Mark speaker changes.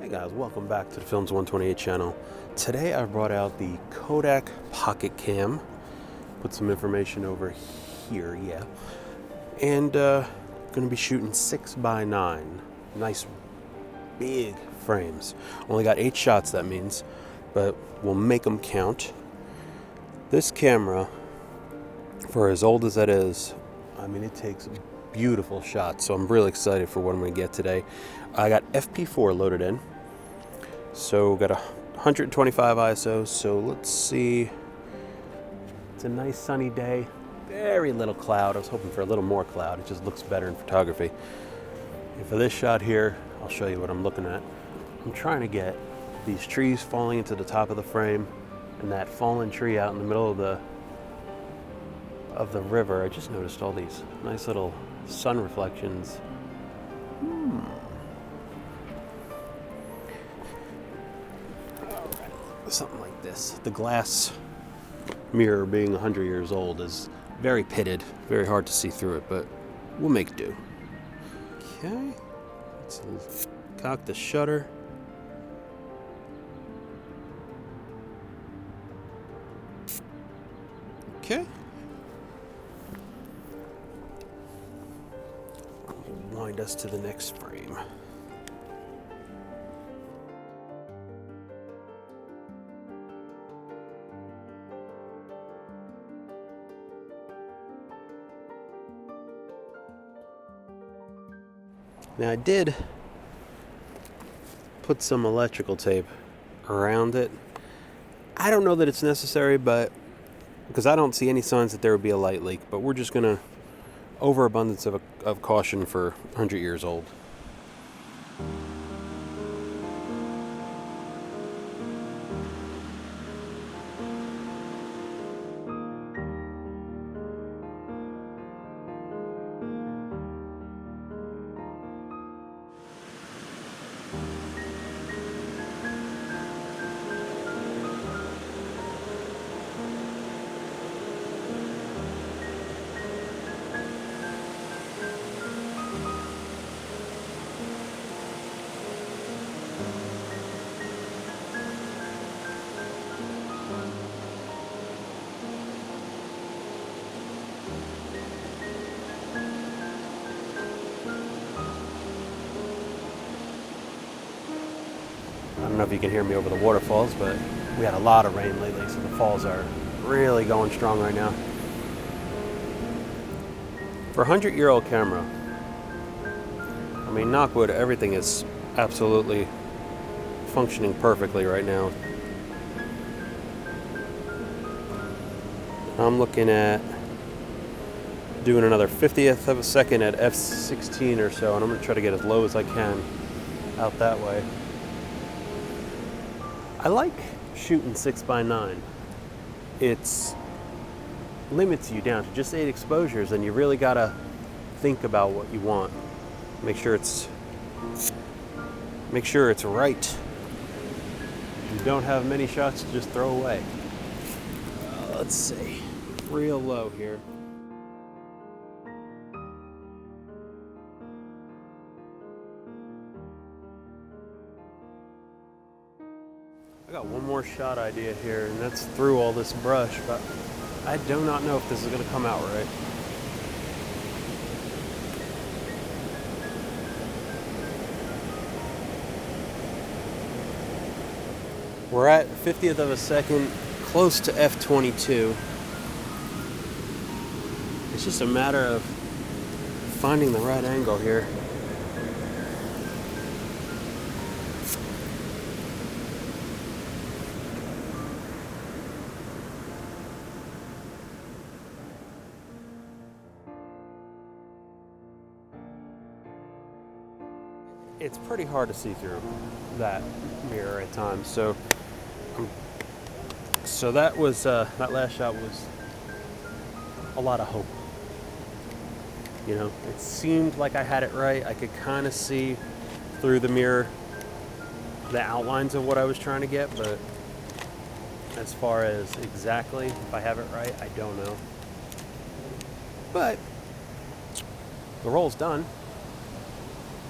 Speaker 1: Hey guys, welcome back to the Films 128 channel. Today I brought out the Kodak Pocket Cam. Put some information over here, yeah. And gonna be shooting 6x9. Nice big frames. Only got 8 shots, that means, but we'll make them count. This camera, for as old as that is, I mean, it takes beautiful shots, so I'm really excited for what I'm gonna get today. I got FP4 loaded in, so got 125 ISO. So let's see, it's a nice sunny day, very little cloud. I was hoping for a little more cloud. It just looks better in photography. And for this shot here, I'll show you what I'm looking at. I'm trying to get these trees falling into the top of the frame and that fallen tree out in the middle of the river. I just noticed all these nice little sun reflections. Something like this. The glass mirror, being 100 years old, is very pitted, very hard to see through it, but we'll make do. Okay, let's cock the shutter. Okay. Wind us to the next frame. Now I did put some electrical tape around it. I don't know that it's necessary, but because I don't see any signs that there would be a light leak, but we're just gonna overabundance of caution for 100 years old. I don't know if you can hear me over the waterfalls, but we had a lot of rain lately, so the falls are really going strong right now. For a 100-year-old camera, I mean, knock wood, everything is absolutely functioning perfectly right now. I'm looking at doing another 50th of a second at f16 or so, and I'm going to try to get as low as I can out that way. I like shooting 6x9. It limits you down to just 8 exposures, and you really gotta think about what you want. Make sure it's right. You don't have many shots to just throw away. Let's see, real low here. I got one more shot idea here, and that's through all this brush, but I do not know if this is going to come out right. We're at 50th of a second, close to f22. It's just a matter of finding the right angle here. It's pretty hard to see through that mirror at times, so that was that last shot was a lot of hope. You know, it seemed like I had it right. I could kind of see through the mirror the outlines of what I was trying to get, but as far as exactly if I have it right, I don't know. But the roll's done.